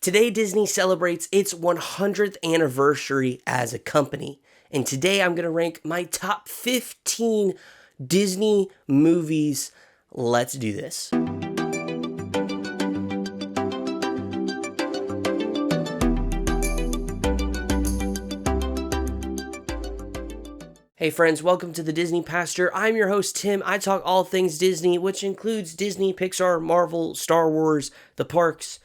Today, Disney celebrates its 100th anniversary as a company. And today, I'm going to rank my top 15 Disney movies. Let's do this. Hey friends, welcome to the Disney Pastor. I'm your host, Tim. I talk all things Disney, which includes Disney, Pixar, Marvel, Star Wars, the parks,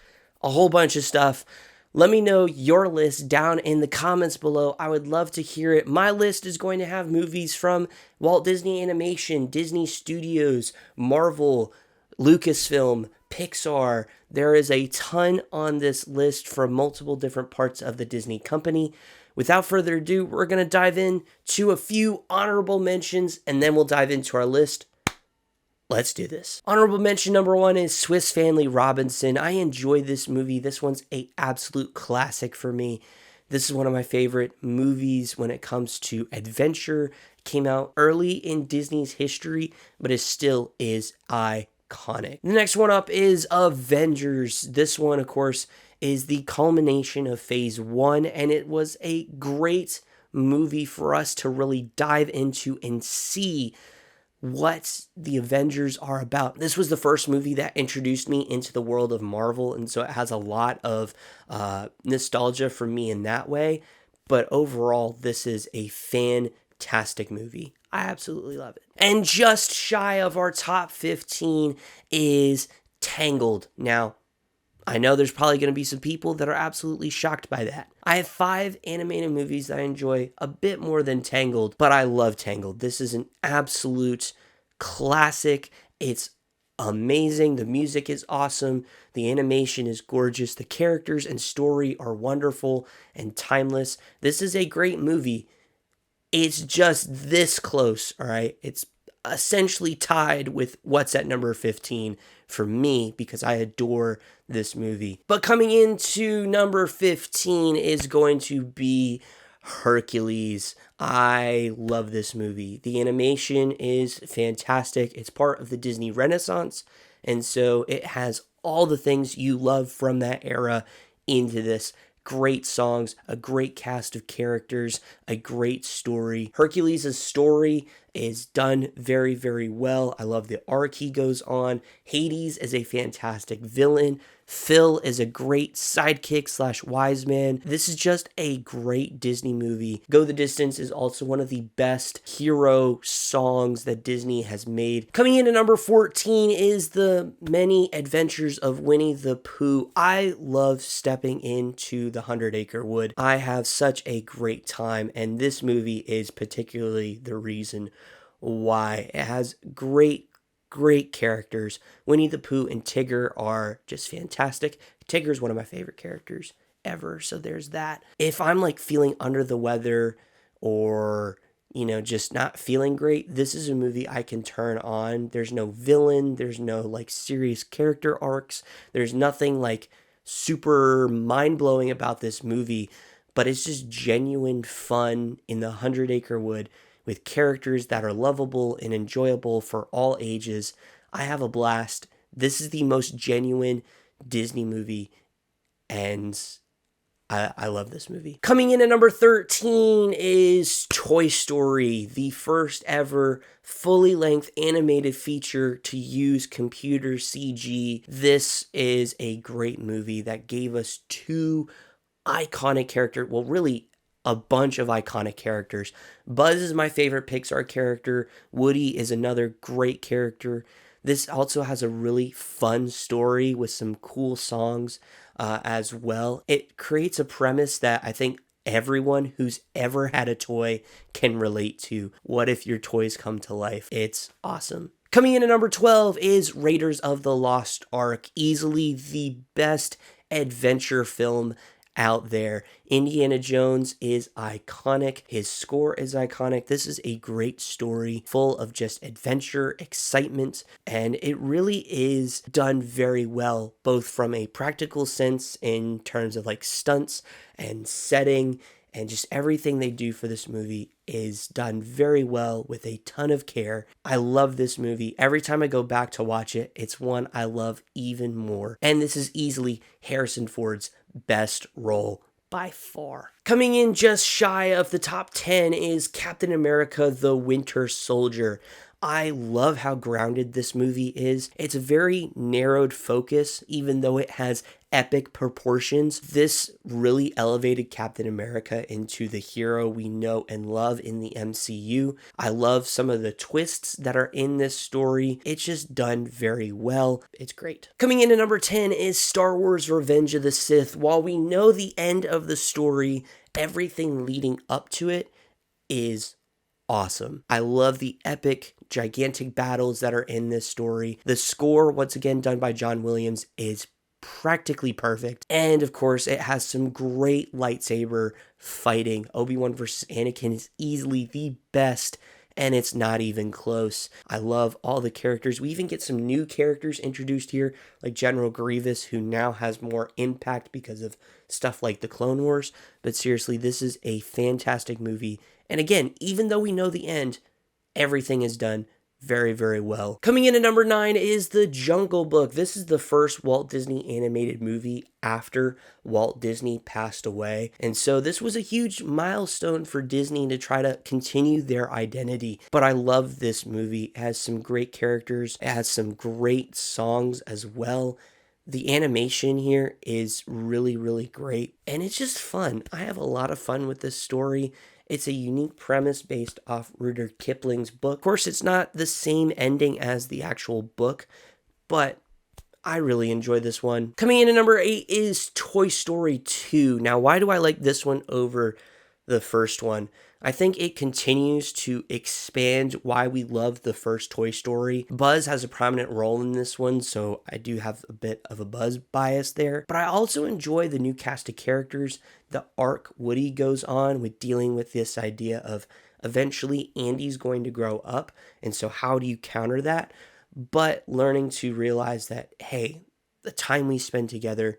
a whole bunch of stuff. Let me know your list down in the comments below. I would love to hear it. My list is going to have movies from Walt Disney Animation, Disney Studios, Marvel, Lucasfilm, Pixar. There is a ton on this list from multiple different parts of the Disney company. Without further ado, we're going to dive in to a few honorable mentions, and then we'll dive into our list. Let's do this. Honorable mention number 1 is Swiss Family Robinson. I enjoy this movie. This one's an absolute classic for me. This is one of my favorite movies when it comes to adventure. It came out early in Disney's history, but it still is iconic. The next one up is Avengers. This one, of course, is the culmination of phase 1, and it was a great movie for us to really dive into and see what the Avengers are about. This was the first movie that introduced me into the world of Marvel, and so it has a lot of nostalgia for me in that way. But overall, this is a fantastic movie. I absolutely love it. And just shy of our top 15 is Tangled. Now, I know there's probably going to be some people that are absolutely shocked by that. I have 5 animated movies that I enjoy a bit more than Tangled, but I love Tangled. This is an absolute classic. It's amazing. The music is awesome. The animation is gorgeous. The characters and story are wonderful and timeless. This is a great movie. It's just this close, all right? It's essentially tied with what's at number 15 for me because I adore this movie. But coming into number 15 is going to be Hercules. I love this movie. The animation is fantastic. It's part of the Disney Renaissance, and so it has all the things you love from that era into this. Great songs, a great cast of characters, a great story. Hercules' story is done very, very well. I love the arc he goes on. Hades is a fantastic villain. Phil is a great sidekick / wise man. This is just a great Disney movie. Go the Distance is also one of the best hero songs that Disney has made. Coming in at number 14 is The Many Adventures of Winnie the Pooh. I love stepping into the 100-Acre Wood. I have such a great time, and this movie is particularly the reason why. It has great characters. Winnie the Pooh and Tigger are just fantastic. Tigger is one of my favorite characters ever, so there's that. If I'm like feeling under the weather or, just not feeling great, this is a movie I can turn on. There's no villain, there's no like serious character arcs, there's nothing like super mind-blowing about this movie, but it's just genuine fun in the 100-Acre Wood with characters that are lovable and enjoyable for all ages. I have a blast. This is the most genuine Disney movie, and I love this movie. Coming in at number 13 is Toy Story, the first ever fully length animated feature to use computer CG. This is a great movie that gave us 2 iconic characters, well, really a bunch of iconic characters. Buzz is my favorite Pixar character. Woody is another great character. This also has a really fun story with some cool songs as well. It creates a premise that I think everyone who's ever had a toy can relate to. What if your toys come to life? It's awesome. Coming in at number 12 is Raiders of the Lost Ark. Easily the best adventure film out there. Indiana Jones is iconic. His score is iconic. This is a great story full of just adventure, excitement, and it really is done very well, both from a practical sense in terms of like stunts and setting, and just everything they do for this movie is done very well with a ton of care. I love this movie. Every time I go back to watch it, it's one I love even more. And this is easily Harrison Ford's best role by far. Coming in just shy of the top 10 is Captain America: The Winter Soldier. I love how grounded this movie is. It's a very narrowed focus, even though it has epic proportions. This really elevated Captain America into the hero we know and love in the MCU. I love some of the twists that are in this story. It's just done very well. It's great. Coming in at number 10 is Star Wars: Revenge of the Sith. While we know the end of the story, everything leading up to it is awesome. I love the epic, gigantic battles that are in this story. The score, once again done by John Williams, is practically perfect. And of course, it has some great lightsaber fighting. Obi-Wan versus Anakin is easily the best, and it's not even close. I love all the characters. We even get some new characters introduced here, like General Grievous, who now has more impact because of stuff like the Clone Wars. But seriously, this is a fantastic movie. And again, even though we know the end, everything is done very, very well. Coming in at number 9 is The Jungle Book. This is the first Walt Disney animated movie after Walt Disney passed away. And so this was a huge milestone for Disney to try to continue their identity. But I love this movie. It has some great characters. It has some great songs as well. The animation here is really, really great. And it's just fun. I have a lot of fun with this story. It's a unique premise based off Rudyard Kipling's book. Of course, it's not the same ending as the actual book, but I really enjoy this one. Coming in at number 8 is Toy Story 2. Now, why do I like this one over the first one? I think it continues to expand why we love the first Toy Story. Buzz has a prominent role in this one, so I do have a bit of a Buzz bias there. But I also enjoy the new cast of characters, the arc Woody goes on with dealing with this idea of eventually Andy's going to grow up, and so how do you counter that? But learning to realize that, hey, the time we spend together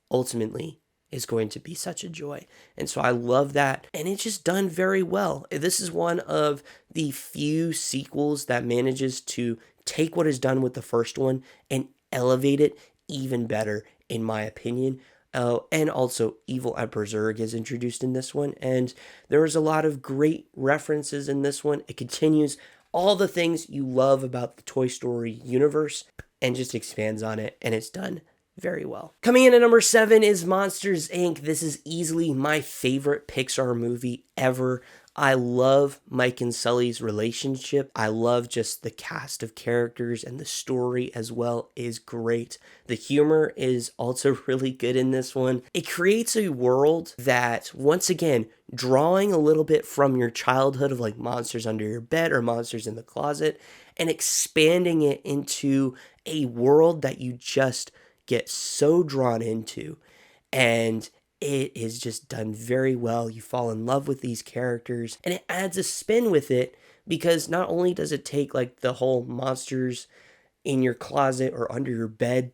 ultimately is going to be such a joy. And so I love that. And it's just done very well. This is one of the few sequels that manages to take what is done with the first one and elevate it even better, in my opinion. And also, Evil Emperor Zurg is introduced in this one. And there is a lot of great references in this one. It continues all the things you love about the Toy Story universe and just expands on it. And it's done very well. Coming in at number 7 is Monsters, Inc. This is easily my favorite Pixar movie ever. I love Mike and Sully's relationship. I love just the cast of characters, and the story as well is great. The humor is also really good in this one. It creates a world that, once again, drawing a little bit from your childhood of like Monsters Under Your Bed or Monsters in the Closet, and expanding it into a world that you just get so drawn into, and it is just done very well. You fall in love with these characters, and it adds a spin with it, because not only does it take like the whole monsters in your closet or under your bed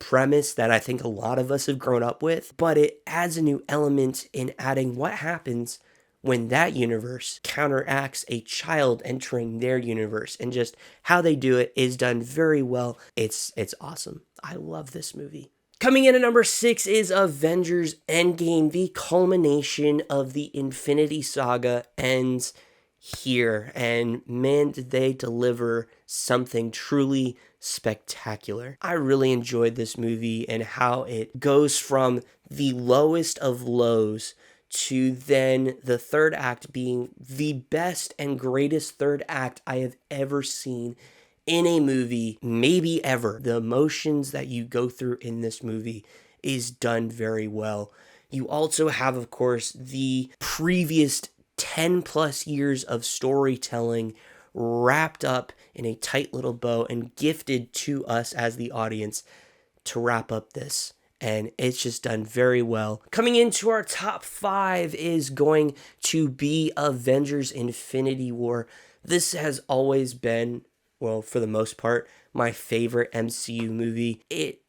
premise that I think a lot of us have grown up with, but it adds a new element in adding what happens when that universe counteracts a child entering their universe, and just how they do it is done very well. It's awesome. I love this movie. Coming in at number 6 is Avengers Endgame. The culmination of the Infinity Saga ends here, and man, did they deliver something truly spectacular. I really enjoyed this movie and how it goes from the lowest of lows to then the third act being the best and greatest third act I have ever seen in a movie, maybe ever. The emotions that you go through in this movie is done very well. You also have, of course, the previous 10 plus years of storytelling wrapped up in a tight little bow and gifted to us as the audience to wrap up this. And it's just done very well. Coming into our top 5 is going to be Avengers Infinity War. This has always been, well, for the most part, my favorite MCU movie. It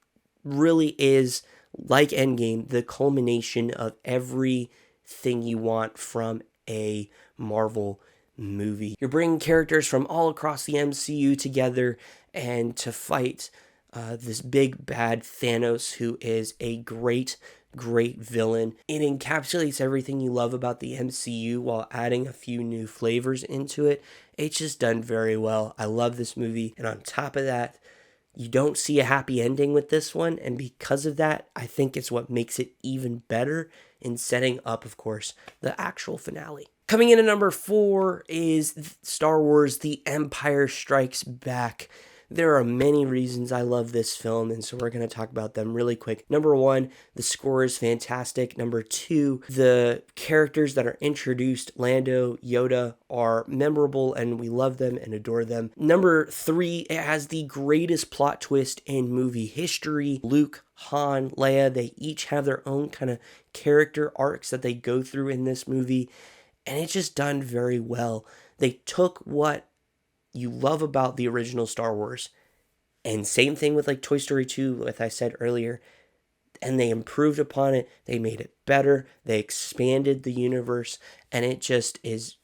really is, like Endgame, the culmination of everything you want from a Marvel movie. You're bringing characters from all across the MCU together and to fight this big bad Thanos, who is a great great villain. It encapsulates everything you love about the MCU while adding a few new flavors into it. It's just done very well. I love this movie. And on top of that, you don't see a happy ending with this one, and because of that, I think it's what makes it even better in setting up, of course, the actual finale. Coming in at number 4 is Star Wars: The Empire Strikes Back. There are many reasons I love this film, and so we're going to talk about them really quick. Number 1, the score is fantastic. Number 2, the characters that are introduced, Lando, Yoda, are memorable, and we love them and adore them. Number 3, it has the greatest plot twist in movie history. Luke, Han, Leia, they each have their own kind of character arcs that they go through in this movie, and it's just done very well. They took what you love about the original Star Wars, and same thing with like Toy Story 2, like I said earlier, and they improved upon it. They made it better. They expanded the universe, and it just is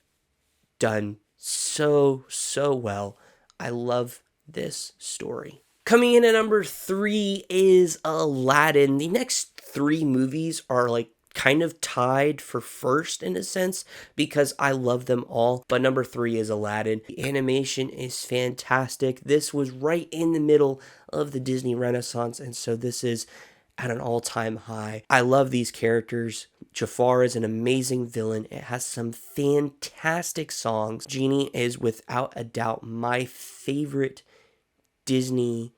done so well. I love this story. Coming in at number 3 is Aladdin. The next 3 movies are like kind of tied for first in a sense because I love them all, but number 3 is Aladdin. The animation is fantastic. This was right in the middle of the Disney Renaissance, and so this is at an all-time high. I love these characters. Jafar is an amazing villain. It has some fantastic songs. Genie is without a doubt my favorite Disney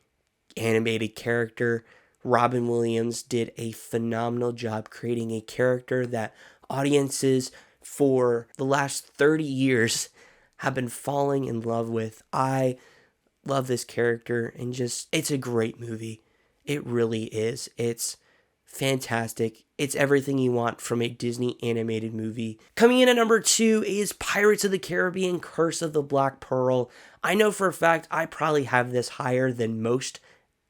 animated character. Robin Williams did a phenomenal job creating a character that audiences for the last 30 years have been falling in love with. I love this character, and just, it's a great movie. It really is. It's fantastic. It's everything you want from a Disney animated movie. Coming in at number 2 is Pirates of the Caribbean: Curse of the Black Pearl. I know for a fact I probably have this higher than most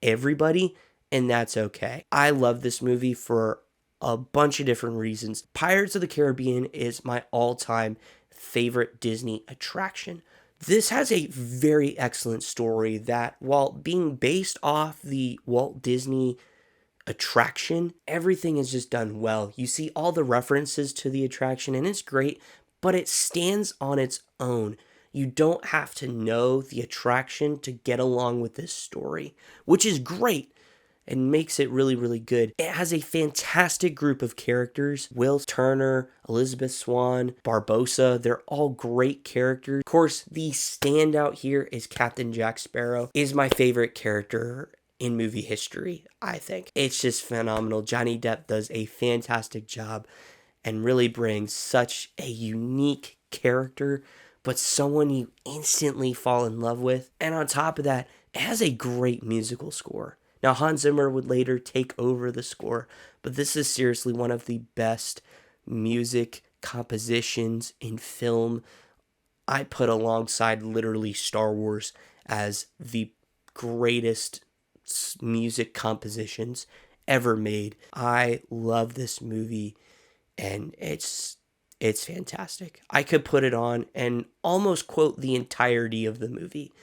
everybody, and that's okay. I love this movie for a bunch of different reasons. Pirates of the Caribbean is my all-time favorite Disney attraction. This has a very excellent story that, while being based off the Walt Disney attraction, everything is just done well. You see all the references to the attraction, and it's great, but it stands on its own. You don't have to know the attraction to get along with this story, which is great and makes it really good. It has a fantastic group of characters. Will Turner, Elizabeth Swann, Barbossa, they're all great characters. Of course, the standout here is Captain Jack Sparrow. Is my favorite character in movie history, I think. It's just phenomenal. Johnny Depp does a fantastic job and really brings such a unique character, but someone you instantly fall in love with. And on top of that, it has a great musical score. Now, Hans Zimmer would later take over the score, but this is seriously one of the best music compositions in film. I put alongside literally Star Wars as the greatest music compositions ever made. I love this movie, and it's fantastic. I could put it on and almost quote the entirety of the movie.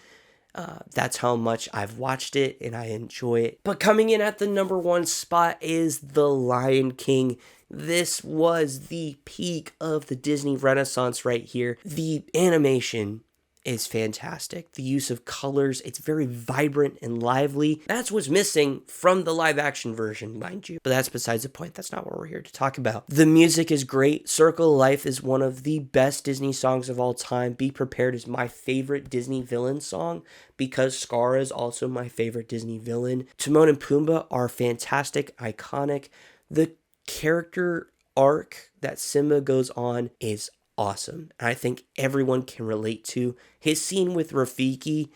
That's how much I've watched it and I enjoy it. But coming in at the number 1 spot is The Lion King. This was the peak of the Disney Renaissance right here. The animation is fantastic. The use of colors, it's very vibrant and lively. That's what's missing from the live action version, mind you. But that's besides the point. That's not what we're here to talk about. The music is great. Circle of Life is one of the best Disney songs of all time. Be Prepared is my favorite Disney villain song because Scar is also my favorite Disney villain. Timon and Pumbaa are fantastic, iconic. The character arc that Simba goes on is awesome. And I think everyone can relate to his scene with Rafiki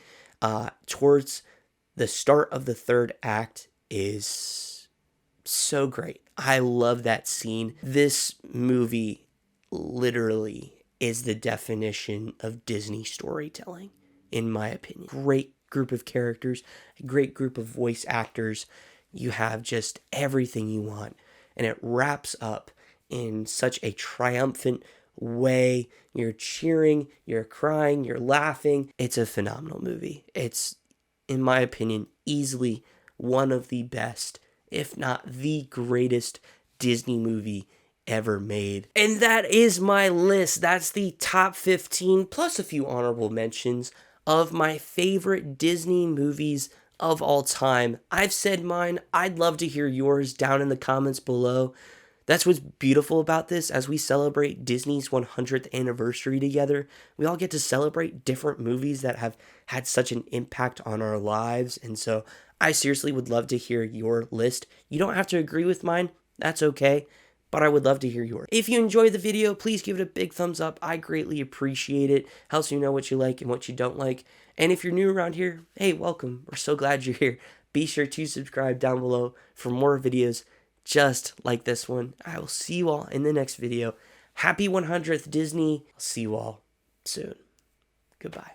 towards the start of the 3rd act is so great. I love that scene. This movie literally is the definition of Disney storytelling, in my opinion. Great group of characters, a great group of voice actors. You have just everything you want, and it wraps up in such a triumphant way. You're cheering, you're crying, you're laughing. It's a phenomenal movie. It's, in my opinion, easily one of the best, if not the greatest Disney movie ever made. And that is my list. That's the top 15 plus a few honorable mentions of my favorite Disney movies of all time. I've said mine. I'd love to hear yours down in the comments below. That's what's beautiful about this. As we celebrate Disney's 100th anniversary together, we all get to celebrate different movies that have had such an impact on our lives. And so I seriously would love to hear your list. You don't have to agree with mine. That's okay. But I would love to hear yours. If you enjoyed the video, please give it a big thumbs up. I greatly appreciate it. Helps me know what you like and what you don't like. And if you're new around here, hey, welcome. We're so glad you're here. Be sure to subscribe down below for more videos just like this one. I will see you all in the next video. Happy 100th Disney. I'll see you all soon. Goodbye.